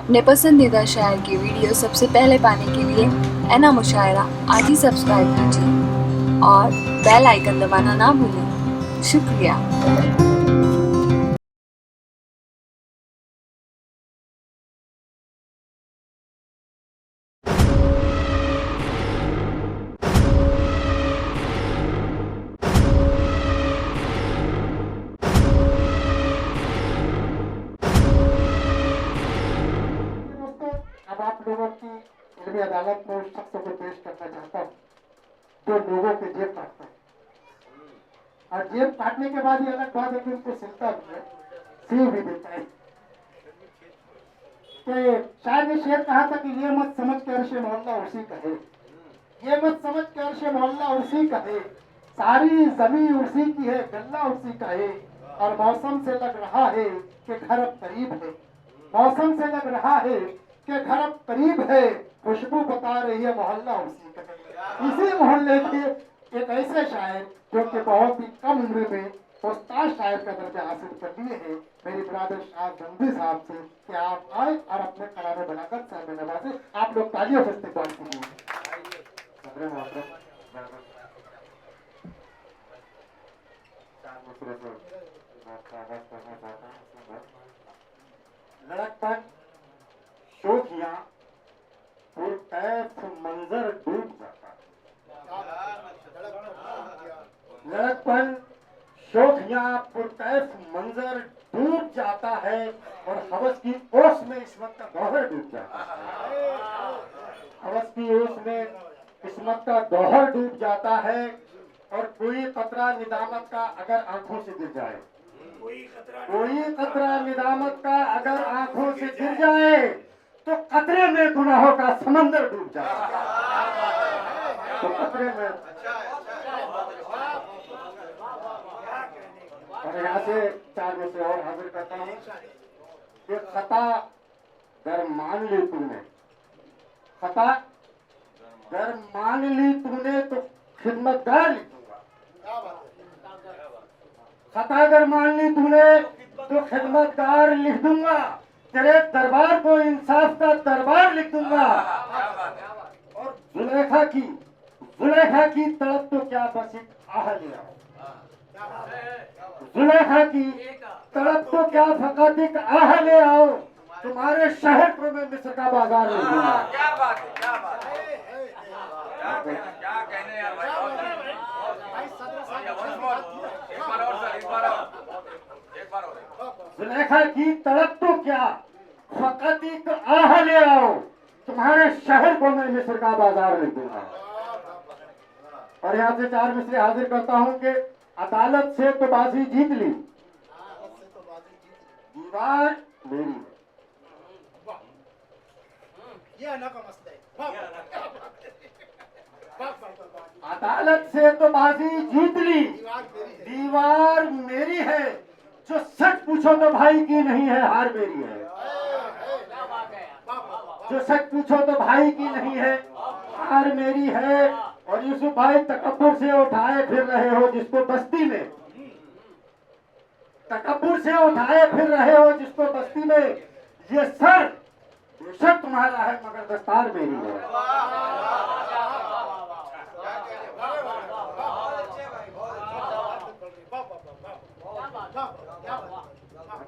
अपने पसंदीदा शायर की वीडियो सबसे पहले पाने के लिए एना मुशायरा आज ही सब्सक्राइब कीजिए और बेल आइकन दबाना ना भूलें। शुक्रिया। दोस्तों, अब आप लोगों की इल्मी अदालत में उस शख्स को पेश करना चाहता हूँ जो लोगों के जेब काटता है। और जेब काटने के बाद ये अलग बात है कि उनको सिलता भी है, सी भी देता है। कि शायद ने शेर कहा था कि ये मत समझ के अर्श मोहल्ला उसी का है, ये मत समझ के अर्श मोहल्ला उसी का है, सारी जमीन उसी की है, गल्ला उसी का है। और मौसम से लग रहा है कि घर अब करीब है, मौसम से लग रहा है कि घर अब करीब है, खुशबू बता रही है मोहल्ला उसी का है। इसी मोहल्ले के एक ऐसे शायर जो कि बहुत ही कम उम्र में उस्ताद शायर का दर्जा हासिल कर लिए हैं, मेरी बिरादर शाह गंदी साहब से कि आप आए और अपने कलामे बनाकर साहब नवाजे। आप लोग तालियों से इस्तेमाल कीजिए। लड़कपन शोखियां पुरतैफ मंजर डूब जाता है। लड़कपन शोखियां पुरतैफ मंजर डूब जाता है और हवस की ओस में इस्मत का गौहर डूब जाता है। हवस की ओस में किस्मत का गौहर डूब जाता है और कोई कतरा निदामत का अगर आंखों से गिर जाए, कोई कतरा निदामत का अगर आंखों से गिर जाए तो कतरे में गुनाहों का समंदर डूब जाए। तो कतरे में और यहाँ से चार में से और हाजिर करता हूँ कि खता अगर मान ली तुमने, खता अगर मान ली तुमने तो खिदमतगार लिखूंगा। खता अगर मान ली तुमने तो खिदमतगार लिख दूंगा, तेरे दरबार को इंसाफ का दरबार लिख दूंगा। और जुलेखा की तड़प तो क्या बस एक आह ले आओ, जुलेखा की तड़प तो क्या फकत एक आह ले आओ, तुम्हारे शहर को मैं मिस्र का बाजार ले दूंगा। क्या बात है, क्या बात है, क्या कहने यार भाई। एक बार और जुलेखा की तड़प तो क्या फकत एक आह ले आओ, तुम्हारे शहर को मैं मिस्र का बाजार ले दूंगा। और यहाँ से चार मिसरे हाजिर करता हूँ कि अदालत से तो बाजी जीत ली, दीवार मेरी है। अदालत से तो बाजी जीत ली, दीवार मेरी है, जो सच पूछो तो भाई की नहीं है हार मेरी है। जो सच पूछो तो भाई की नहीं है हार मेरी है। और यूसुफ भाई तकब्बुर से उठाए फिर रहे हो जिसको बस्ती में, तकब्बुर से उठाए फिर रहे हो जिसको बस्ती में, ये सर बेशक तुम्हारा है मगर दस्तार मेरी है।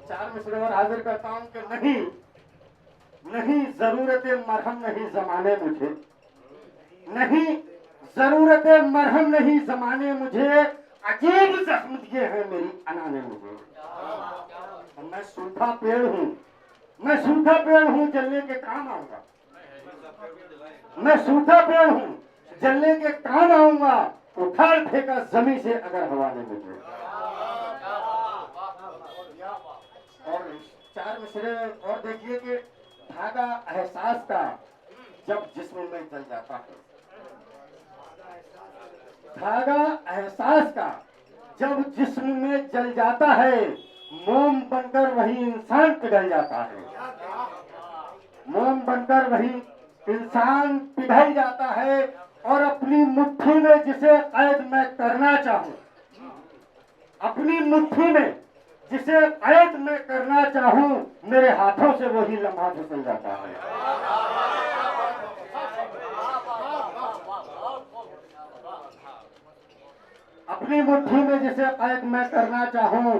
चार मिसरे और हाजिर करता हूं कि नहीं नहीं जरूरत मरहम नहीं जमाने मुझे, नहीं जरूरत मरहम नहीं जमाने मुझे, अजीब जख्म दिए हैं मेरी अना ने मुझे। मैं सूखा पेड़ हूँ, मैं सूखा पेड़ हूँ, जलने के काम आऊंगा। मैं सूखा पेड़ हूँ, जलने के काम आऊंगा, उखाड़ फेंका जमीन से अगर हवा ने मुझे। और चार मिसरे और देखिए कि धागा एहसास का जब जिस्म में जल जाता है, धागा एहसास का जब जिस्म में जल जाता है, मोम बनकर वही इंसान पिघल जाता है। मोम बनकर वही इंसान पिघल जाता है और अपनी मुट्ठी में जिसे कैद मैं करना चाहूं, अपनी मुट्ठी में जिसे कैद मैं करना चाहूं मेरे हाथों से वही लम्हा फिसल जाता है। अपनी मुट्ठी में जिसे कैद मैं करना चाहूं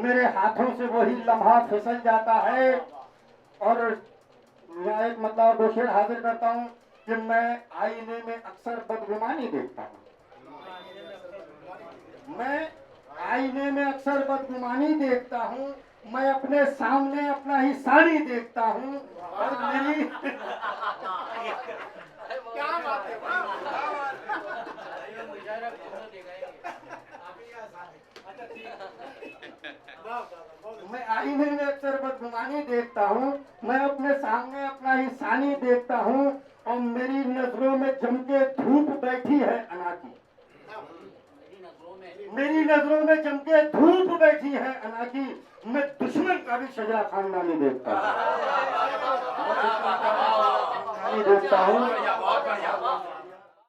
मेरे हाथों से वही लम्हा फिसल जाता है। और मैं एक मतलब दो शेर हाजिर करता हूं कि मैं आईने में अक्सर बदगुमानी देखता हूं। मैं आईने में अक्सर बदगुमानी देखता हूं। मैं अपने सामने अपना ही साड़ी देखता हूं और मेरी क्या बात है, मैं आईने में अक्सर बदगुमानी देखता हूँ। मैं अपने सामने अपना ही सानी देखता हूँ और मेरी नजरों में जम के धूप बैठी है अनाकी। मेरी नजरों में जम के धूप बैठी है अनाकी। मैं दुश्मन का भी शजरा खानदानी देखता हूँ। बहुत बढ़िया।